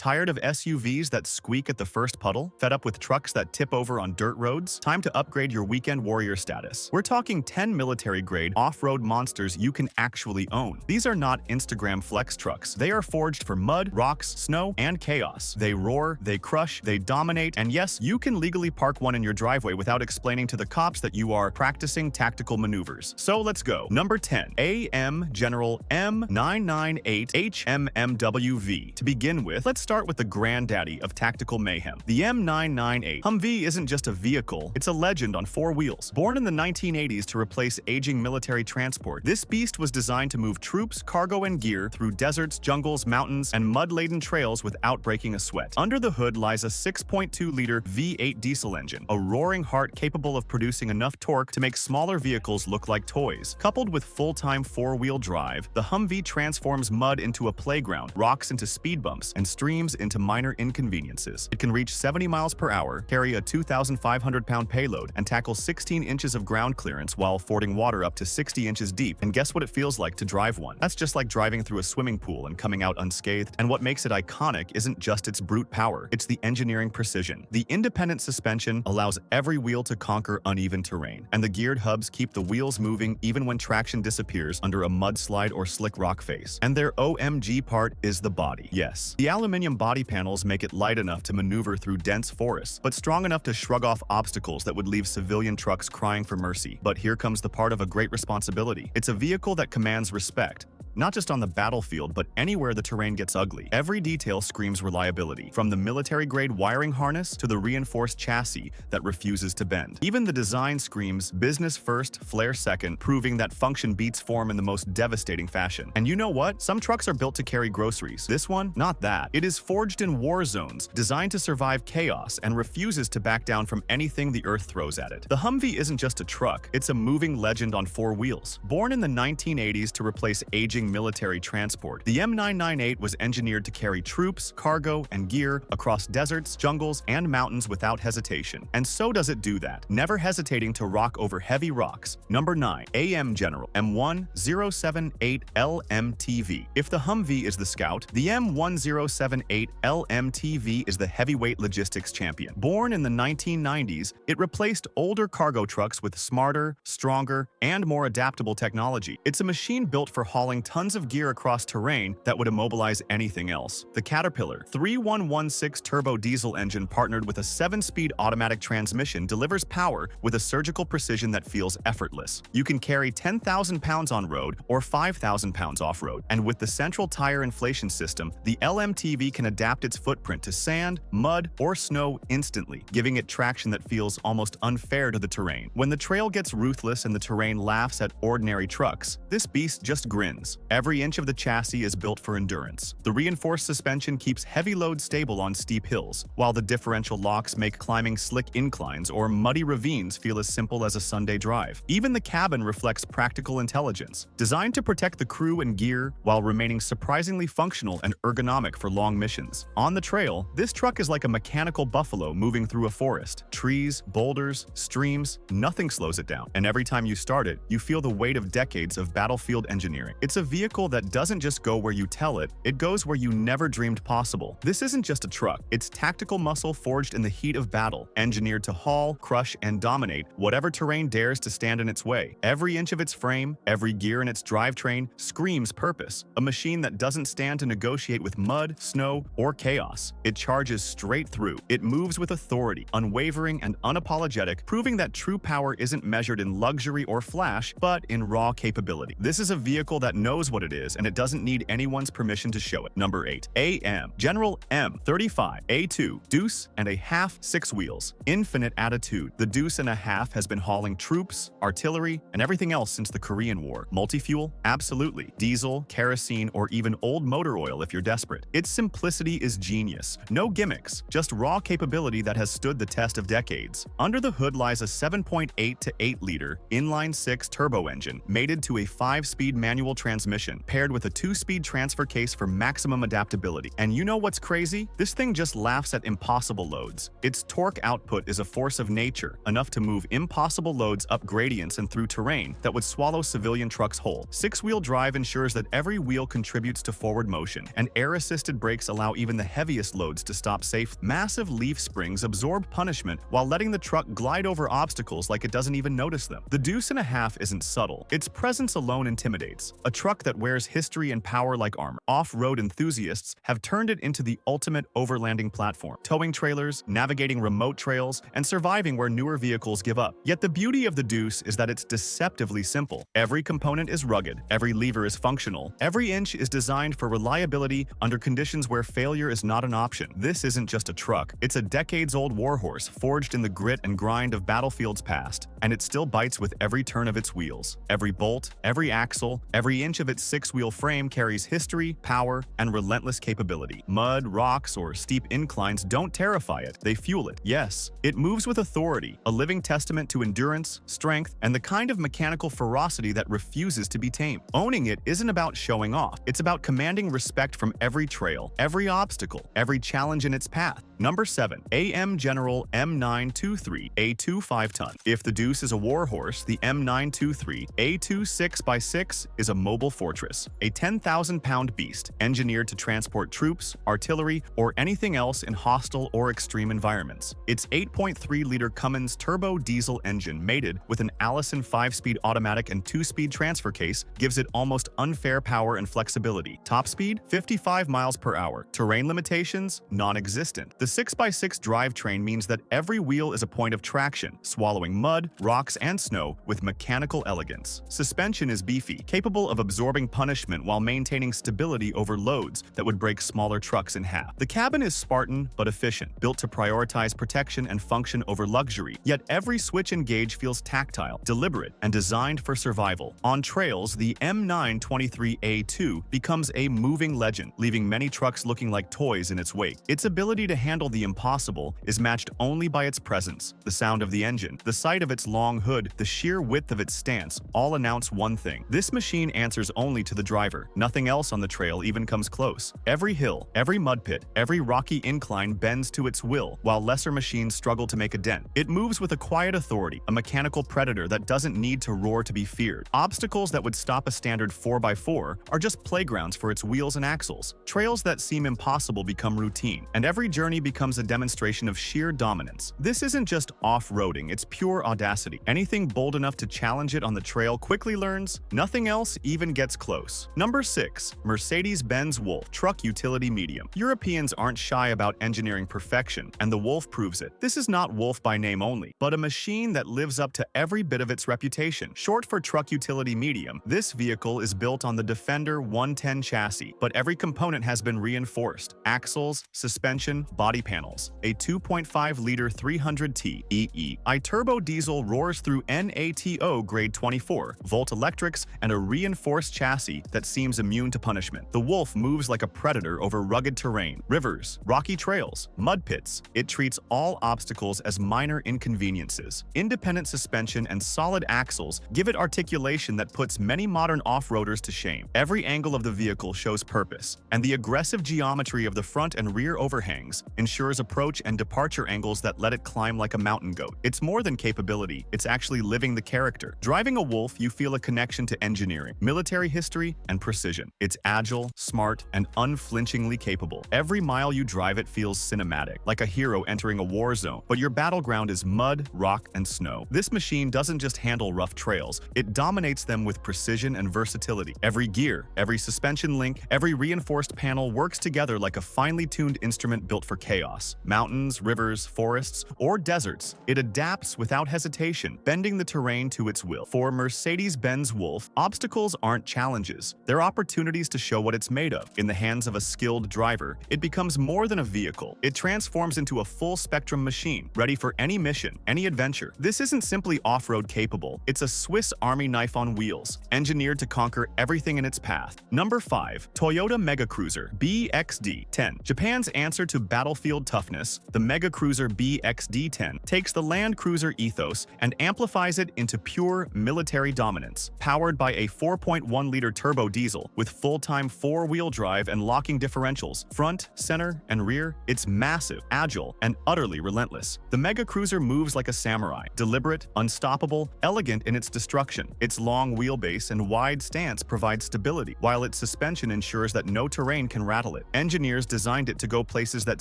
Tired of SUVs that squeak at the first puddle? Fed up with trucks that tip over on dirt roads? Time to upgrade your weekend warrior status. We're talking 10 military-grade off-road monsters you can actually own. These are not Instagram flex trucks. They are forged for mud, rocks, snow, and chaos. They roar, they crush, they dominate, and yes, you can legally park one in your driveway without explaining to the cops that you are practicing tactical maneuvers. So let's go. Number 10. AM General M998 HMMWV. To begin with, let's start with the granddaddy of tactical mayhem. The M998 Humvee isn't just a vehicle, it's a legend on four wheels. Born in the 1980s to replace aging military transport, this beast was designed to move troops, cargo, and gear through deserts, jungles, mountains, and mud-laden trails without breaking a sweat. Under the hood lies a 6.2-liter V8 diesel engine, a roaring heart capable of producing enough torque to make smaller vehicles look like toys. Coupled with full-time four-wheel drive, the Humvee transforms mud into a playground, rocks into speed bumps, and streams into minor inconveniences. It can reach 70 miles per hour, carry a 2,500-pound payload, and tackle 16 inches of ground clearance while fording water up to 60 inches deep. And guess what it feels like to drive one? That's just like driving through a swimming pool and coming out unscathed. And what makes it iconic isn't just its brute power, it's the engineering precision. The independent suspension allows every wheel to conquer uneven terrain, and the geared hubs keep the wheels moving even when traction disappears under a mudslide or slick rock face. And their OMG part is the body. Yes, the aluminum body panels make it light enough to maneuver through dense forests, but strong enough to shrug off obstacles that would leave civilian trucks crying for mercy. But here comes the part of a great responsibility. It's a vehicle that commands respect, not just on the battlefield, but anywhere the terrain gets ugly. Every detail screams reliability, from the military-grade wiring harness to the reinforced chassis that refuses to bend. Even the design screams business first, flair second, proving that function beats form in the most devastating fashion. And you know what? Some trucks are built to carry groceries. This one, not that. It is forged in war zones, designed to survive chaos, and refuses to back down from anything the earth throws at it. The Humvee isn't just a truck, it's a moving legend on four wheels. Born in the 1980s to replace aging military transport, the M998 was engineered to carry troops, cargo, and gear across deserts, jungles, and mountains without hesitation. And so does it do that, never hesitating to rock over heavy rocks. Number 9. AM General M1078 LMTV. If the Humvee is the scout, the M1078 LMTV is the heavyweight logistics champion. Born in the 1990s, it replaced older cargo trucks with smarter, stronger, and more adaptable technology. It's a machine built for hauling tons of gear across terrain that would immobilize anything else. The Caterpillar 3116 turbo diesel engine partnered with a 7-speed automatic transmission delivers power with a surgical precision that feels effortless. You can carry 10,000 pounds on road or 5,000 pounds off-road. And with the central tire inflation system, the LMTV can adapt its footprint to sand, mud, or snow instantly, giving it traction that feels almost unfair to the terrain. When the trail gets ruthless and the terrain laughs at ordinary trucks, this beast just grins. Every inch of the chassis is built for endurance. The reinforced suspension keeps heavy loads stable on steep hills, while the differential locks make climbing slick inclines or muddy ravines feel as simple as a Sunday drive. Even the cabin reflects practical intelligence, designed to protect the crew and gear while remaining surprisingly functional and ergonomic for long missions. On the trail, this truck is like a mechanical buffalo moving through a forest. Trees, boulders, streams, nothing slows it down. And every time you start it, you feel the weight of decades of battlefield engineering. It's a vehicle that doesn't just go where you tell it, it goes where you never dreamed possible. This isn't just a truck, it's tactical muscle forged in the heat of battle, engineered to haul, crush, and dominate whatever terrain dares to stand in its way. Every inch of its frame, every gear in its drivetrain screams purpose, a machine that doesn't stand to negotiate with mud, snow, or chaos. It charges straight through. It moves with authority, unwavering and unapologetic, proving that true power isn't measured in luxury or flash, but in raw capability. This is a vehicle that knows what it is, and it doesn't need anyone's permission to show it. Number 8. AM General M35 A2 Deuce and a half 6 wheels. Infinite attitude. The Deuce and a half has been hauling troops, artillery, and everything else since the Korean War. Multi-fuel? Absolutely. Diesel, kerosene, or even old motor oil if you're desperate. Its simplicity is genius. No gimmicks, just raw capability that has stood the test of decades. Under the hood lies a 7.8 to 8-liter inline-6 turbo engine mated to a 5-speed manual transmission transmission, paired with a 2-speed transfer case for maximum adaptability. And you know what's crazy? This thing just laughs at impossible loads. Its torque output is a force of nature, enough to move impossible loads up gradients and through terrain that would swallow civilian trucks whole. 6-wheel drive ensures that every wheel contributes to forward motion, and air-assisted brakes allow even the heaviest loads to stop safe. Massive leaf springs absorb punishment while letting the truck glide over obstacles like it doesn't even notice them. The deuce and a half isn't subtle. Its presence alone intimidates. A truck that wears history and power like armor. Off-road enthusiasts have turned it into the ultimate overlanding platform, towing trailers, navigating remote trails, and surviving where newer vehicles give up. Yet the beauty of the Deuce is that it's deceptively simple. Every component is rugged, every lever is functional, every inch is designed for reliability under conditions where failure is not an option. This isn't just a truck, it's a decades-old warhorse forged in the grit and grind of battlefields past, and it still bites with every turn of its wheels. Every bolt, every axle, every inch of its 6-wheel frame carries history, power, and relentless capability. Mud, rocks, or steep inclines don't terrify it, they fuel it. Yes, it moves with authority, a living testament to endurance, strength, and the kind of mechanical ferocity that refuses to be tamed. Owning it isn't about showing off, it's about commanding respect from every trail, every obstacle, every challenge in its path. Number 7. AM General M923 A2 5-ton. If the Deuce is a warhorse, the M923 A2 6x6 is a mobile fortress, a 10,000-pound beast engineered to transport troops, artillery, or anything else in hostile or extreme environments. Its 8.3-liter Cummins turbo diesel engine mated with an Allison 5-speed automatic and 2-speed transfer case gives it almost unfair power and flexibility. Top speed? 55 miles per hour. Terrain limitations? Non-existent. The 6x6 drivetrain means that every wheel is a point of traction, swallowing mud, rocks, and snow with mechanical elegance. Suspension is beefy, capable of absorbing punishment while maintaining stability over loads that would break smaller trucks in half. The cabin is Spartan but efficient, built to prioritize protection and function over luxury, yet every switch and gauge feels tactile, deliberate, and designed for survival. On trails, the M923A2 becomes a moving legend, leaving many trucks looking like toys in its wake. Its ability to handle the impossible is matched only by its presence. The sound of the engine, the sight of its long hood, the sheer width of its stance all announce one thing. This machine answers only to the driver. Nothing else on the trail even comes close. Every hill, every mud pit, every rocky incline bends to its will, while lesser machines struggle to make a dent. It moves with a quiet authority, a mechanical predator that doesn't need to roar to be feared. Obstacles that would stop a standard 4x4 are just playgrounds for its wheels and axles. Trails that seem impossible become routine, and every journey becomes a demonstration of sheer dominance. This isn't just off-roading, it's pure audacity. Anything bold enough to challenge it on the trail quickly learns, nothing else even gets close. Number 6. Mercedes-Benz Wolf Truck Utility Medium. Europeans aren't shy about engineering perfection, and the Wolf proves it. This is not Wolf by name only, but a machine that lives up to every bit of its reputation. Short for Truck Utility Medium, this vehicle is built on the Defender 110 chassis, but every component has been reinforced. Axles, suspension, body panels. A 2.5-liter 300T EE turbo diesel roars through NATO grade 24, Volt electrics, and a reinforced chassis that seems immune to punishment. The Wolf moves like a predator over rugged terrain, rivers, rocky trails, mud pits. It treats all obstacles as minor inconveniences. Independent suspension and solid axles give it articulation that puts many modern off-roaders to shame. Every angle of the vehicle shows purpose, and the aggressive geometry of the front and rear overhangs ensures approach and departure angles that let it climb like a mountain goat. It's more than capability, it's actually living the character. Driving a Wolf, you feel a connection to engineering, military history, and precision. It's agile, smart, and unflinchingly capable. Every mile you drive it feels cinematic, like a hero entering a war zone, but your battleground is mud, rock, and snow. This machine doesn't just handle rough trails, it dominates them with precision and versatility. Every gear, every suspension link, every reinforced panel works together like a finely tuned instrument built for chaos. Mountains, rivers, forests, or deserts, it adapts without hesitation, bending the terrain to its will. For Mercedes-Benz Wolf, obstacles aren't challenges, they're opportunities to show what it's made of. In the hands of a skilled driver, it becomes more than a vehicle. It transforms into a full-spectrum machine, ready for any mission, any adventure. This isn't simply off-road capable, it's a Swiss Army knife on wheels, engineered to conquer everything in its path. Number 5. Toyota Mega Cruiser BXD-10. Japan's answer to battlefield toughness, the Mega Cruiser BXD-10 takes the Land Cruiser ethos and amplifies it into pure military dominance. Powered by a 4.1 1-liter turbo diesel with full-time 4-wheel drive and locking differentials, front, center, and rear. It's massive, agile, and utterly relentless. The mega cruiser moves like a samurai, deliberate, unstoppable, elegant in its destruction. Its long wheelbase and wide stance provide stability, while its suspension ensures that no terrain can rattle it. Engineers designed it to go places that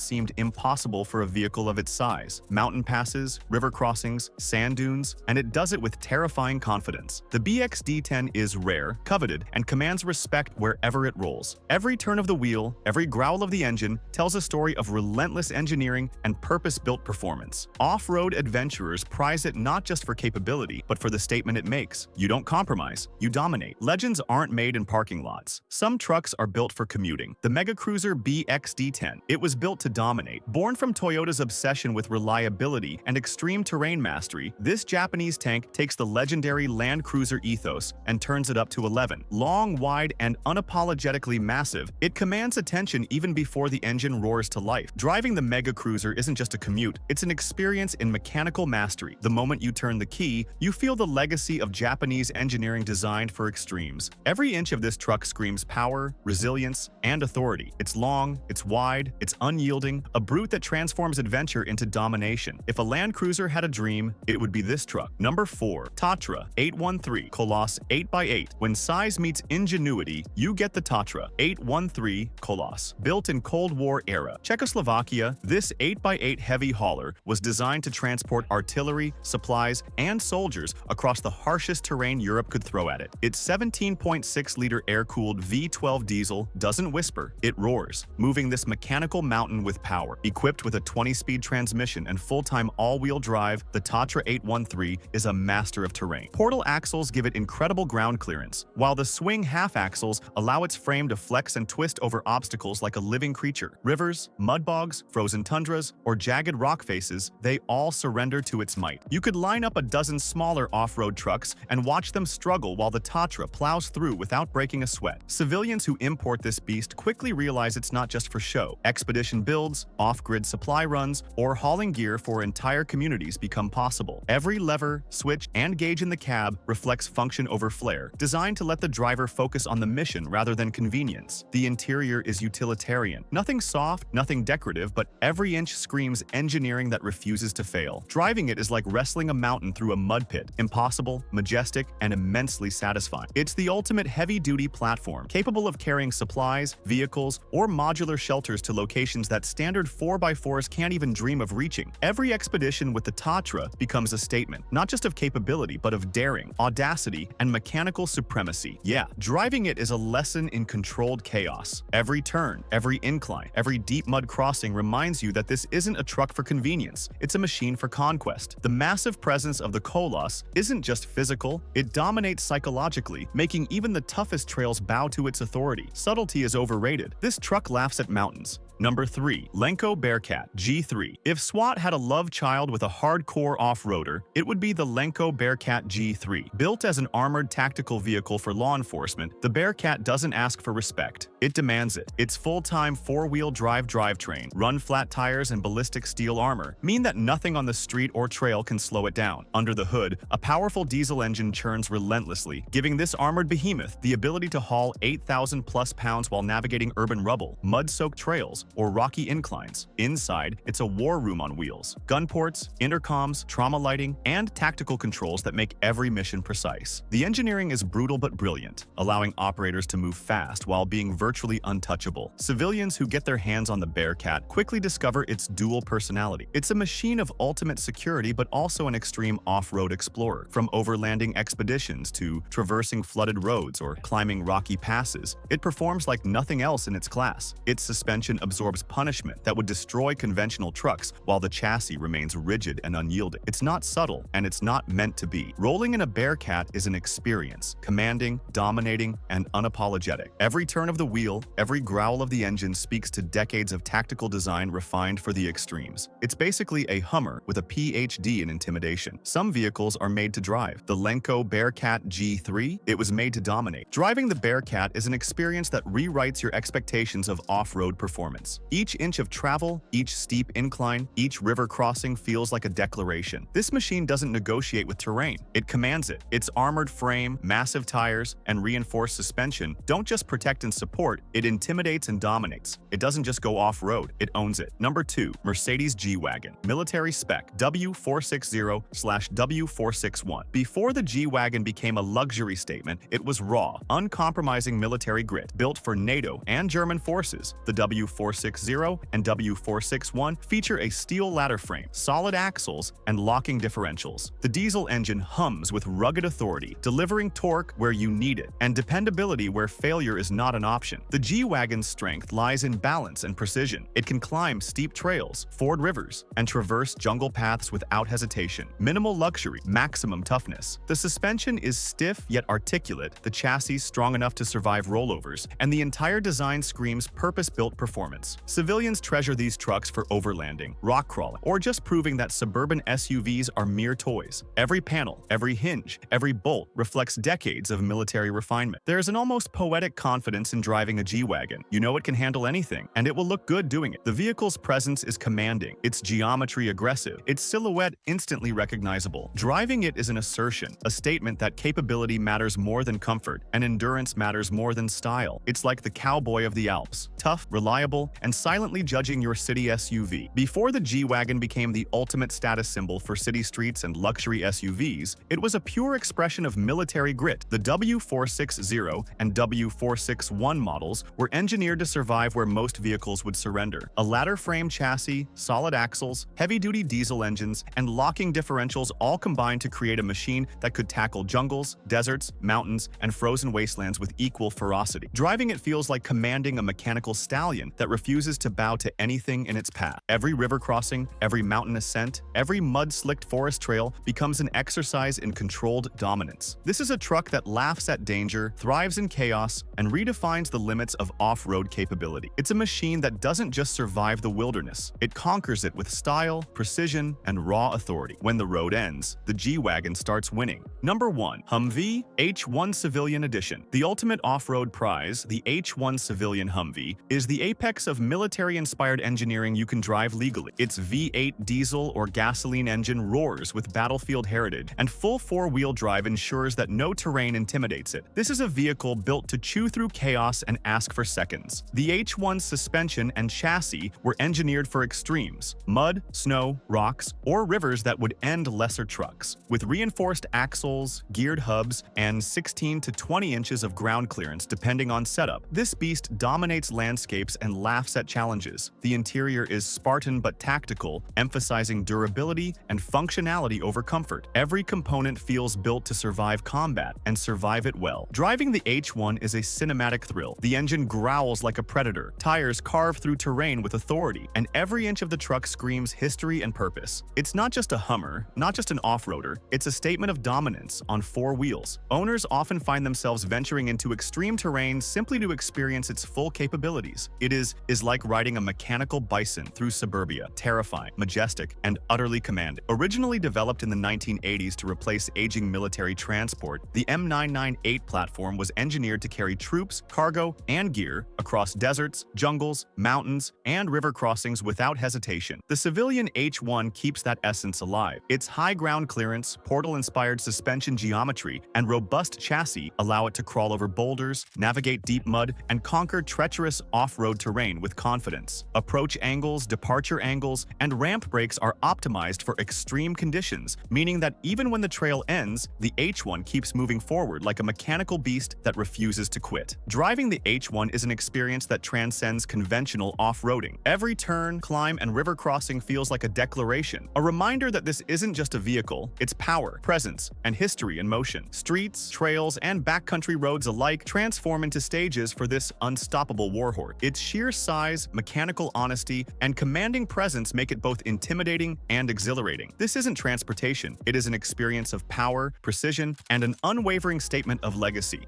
seemed impossible for a vehicle of its size: mountain passes, river crossings, sand dunes, and it does it with terrifying confidence. The BXD10 is rare, coveted, and commands respect wherever it rolls. Every turn of the wheel, every growl of the engine tells a story of relentless engineering and purpose-built performance. Off-road adventurers prize it not just for capability, but for the statement it makes. You don't compromise, you dominate. Legends aren't made in parking lots. Some trucks are built for commuting. The mega cruiser BXD10, it was built to dominate. Born from Toyota's obsession with reliability and extreme terrain mastery, this Japanese tank takes the legendary Land Cruiser ethos and turns it up to 11. Long, wide, and unapologetically massive, it commands attention even before the engine roars to life. Driving the mega cruiser isn't just a commute, it's an experience in mechanical mastery. The moment you turn the key, you feel the legacy of Japanese engineering designed for extremes. Every inch of this truck screams power, resilience, and authority. It's long, it's wide, it's unyielding, a brute that transforms adventure into domination. If a Land Cruiser had a dream, it would be this truck. Number 4. Tatra 813 Colosse 8x8. When size meets ingenuity, you get the Tatra 813 Colosse. Built in Cold War era Czechoslovakia, this 8x8 heavy hauler was designed to transport artillery, supplies, and soldiers across the harshest terrain Europe could throw at it. Its 17.6-liter air-cooled V12 diesel doesn't whisper, it roars, moving this mechanical mountain with power. Equipped with a 20-speed transmission and full-time all-wheel drive, the Tatra 813 is a master of terrain. Portal axles give it incredible ground clearance, while the swing half axles allow its frame to flex and twist over obstacles like a living creature. Rivers, mud bogs, frozen tundras, or jagged rock faces, they all surrender to its might. You could line up a dozen smaller off-road trucks and watch them struggle while the Tatra plows through without breaking a sweat. Civilians who import this beast quickly realize it's not just for show. Expedition builds, off-grid supply runs, or hauling gear for entire communities become possible. Every lever, switch, and gauge in the cab reflects function over flair, designed to let the driver focus on the mission rather than convenience. The interior is utilitarian. Nothing soft, nothing decorative, but every inch screams engineering that refuses to fail. Driving it is like wrestling a mountain through a mud pit, impossible, majestic, and immensely satisfying. It's the ultimate heavy-duty platform, capable of carrying supplies, vehicles, or modular shelters to locations that standard 4x4s can't even dream of reaching. Every expedition with the Tatra becomes a statement, not just of capability, but of daring, audacity, and mechanical supremacy. Yeah, driving it is a lesson in controlled chaos. Every turn, every incline, every deep mud crossing reminds you that this isn't a truck for convenience, it's a machine for conquest. The massive presence of the Colosse isn't just physical, it dominates psychologically, making even the toughest trails bow to its authority. Subtlety is overrated. This truck laughs at mountains. Number 3. Lenco Bearcat G3. If SWAT had a love child with a hardcore off-roader, it would be the Lenco Bearcat G3. Built as an armored tactical vehicle for law enforcement, the Bearcat doesn't ask for respect. It demands it. Its full-time 4-wheel drive drivetrain, run-flat tires, and ballistic steel armor mean that nothing on the street or trail can slow it down. Under the hood, a powerful diesel engine churns relentlessly, giving this armored behemoth the ability to haul 8,000+ pounds while navigating urban rubble, mud-soaked trails, or rocky inclines. Inside, it's a war room on wheels. Gun ports, intercoms, trauma lighting, and tactical controls that make every mission precise. The engineering is brutal but brilliant, allowing operators to move fast while being virtually untouchable. Civilians who get their hands on the Bearcat quickly discover its dual personality. It's a machine of ultimate security but also an extreme off-road explorer. From overlanding expeditions to traversing flooded roads or climbing rocky passes, it performs like nothing else in its class. Its suspension absorbs punishment that would destroy conventional trucks while the chassis remains rigid and unyielding. It's not subtle, and it's not meant to be. Rolling in a Bearcat is an experience, commanding, dominating, and unapologetic. Every turn of the wheel, every growl of the engine speaks to decades of tactical design refined for the extremes. It's basically a Hummer with a PhD in intimidation. Some vehicles are made to drive. The Lenco Bearcat G3, it was made to dominate. Driving the Bearcat is an experience that rewrites your expectations of off-road performance. endurance. Each inch of travel, each steep incline, each river crossing feels like a declaration. This machine doesn't negotiate with terrain, it commands it. Its armored frame, massive tires, and reinforced suspension don't just protect and support, it intimidates and dominates. It doesn't just go off-road, it owns it. Number 2. Mercedes G-Wagon. Military spec W460/W461. Before the G-Wagon became a luxury statement, it was raw, uncompromising military grit, built for NATO and German forces. The W460 and W461 feature a steel ladder frame, solid axles, and locking differentials. The diesel engine hums with rugged authority, delivering torque where you need it, and dependability where failure is not an option. The G-Wagon's strength lies in balance and precision. It can climb steep trails, ford rivers, and traverse jungle paths without hesitation. Minimal luxury, maximum toughness. The suspension is stiff yet articulate, the chassis strong enough to survive rollovers, and the entire design screams purpose-built performance. Civilians treasure these trucks for overlanding, rock crawling, or just proving that suburban SUVs are mere toys. Every panel, every hinge, every bolt reflects decades of military refinement. There's an almost poetic confidence in driving a G-Wagon. You know it can handle anything, and it will look good doing it. The vehicle's presence is commanding, its geometry aggressive, its silhouette instantly recognizable. Driving it is an assertion, a statement that capability matters more than comfort, and endurance matters more than style. It's like the cowboy of the Alps, tough, reliable, and silently judging your city SUV. Before the G-Wagon became the ultimate status symbol for city streets and luxury SUVs, it was a pure expression of military grit. The W460 and W461 models were engineered to survive where most vehicles would surrender. A ladder frame chassis, solid axles, heavy-duty diesel engines, and locking differentials all combined to create a machine that could tackle jungles, deserts, mountains, and frozen wastelands with equal ferocity. Driving it feels like commanding a mechanical stallion that refuses to bow to anything in its path. Every river crossing, every mountain ascent, every mud-slicked forest trail becomes an exercise in controlled dominance. This is a truck that laughs at danger, thrives in chaos, and redefines the limits of off-road capability. It's a machine that doesn't just survive the wilderness, it conquers it with style, precision, and raw authority. When the road ends, the G-Wagon starts winning. Number 1. Humvee H1 Civilian Edition. The ultimate off-road prize, the H1 Civilian Humvee, is the apex of military-inspired engineering you can drive legally. Its V8 diesel or gasoline engine roars with battlefield heritage, and full four-wheel drive ensures that no terrain intimidates it. This is a vehicle built to chew through chaos and ask for seconds. The H1's suspension and chassis were engineered for extremes: mud, snow, rocks, or rivers that would end lesser trucks. With reinforced axles, geared hubs, and 16 to 20 inches of ground clearance depending on setup, this beast dominates landscapes and laughs at challenges. The interior is Spartan but tactical, emphasizing durability and functionality over comfort. Every component feels built to survive combat and survive it well. Driving the H1 is a cinematic thrill. The engine growls like a predator, tires carve through terrain with authority, and every inch of the truck screams history and purpose. It's not just a Hummer, not just an off-roader, it's a statement of dominance on four wheels. Owners often find themselves venturing into extreme terrain simply to experience its full capabilities. It is like riding a mechanical bison through suburbia, terrifying, majestic, and utterly commanding. Originally developed in the 1980s to replace aging military transport, the M998 platform was engineered to carry troops, cargo, and gear across deserts, jungles, mountains, and river crossings without hesitation. The civilian H1 keeps that essence alive. Its high ground clearance, portal-inspired suspension geometry, and robust chassis allow it to crawl over boulders, navigate deep mud, and conquer treacherous off-road terrain with confidence. Approach angles, departure angles, and ramp brakes are optimized for extreme conditions, meaning that even when the trail ends, the H1 keeps moving forward like a mechanical beast that refuses to quit. Driving the H1 is an experience that transcends conventional off-roading. Every turn, climb, and river crossing feels like a declaration, a reminder that this isn't just a vehicle, it's power, presence, and history in motion. Streets, trails, and backcountry roads alike transform into stages for this unstoppable warhorse. Its sheer size, mechanical honesty, and commanding presence make it both intimidating and exhilarating. This isn't transportation, it is an experience of power, precision, and an unwavering statement of legacy.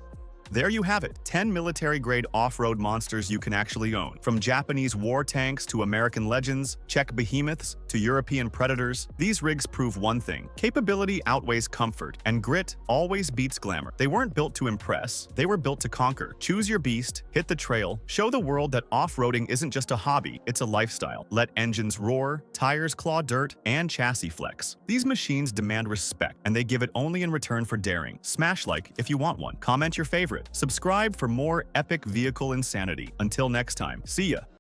There you have it, 10 military-grade off-road monsters you can actually own. From Japanese war tanks to American legends, Czech behemoths to European predators, these rigs prove one thing: capability outweighs comfort, and grit always beats glamour. They weren't built to impress, they were built to conquer. Choose your beast, hit the trail, show the world that off-roading isn't just a hobby, it's a lifestyle. Let engines roar, tires claw dirt, and chassis flex. These machines demand respect, and they give it only in return for daring. Smash like if you want one. Comment your favorite. Subscribe for more epic vehicle insanity. Until next time, see ya!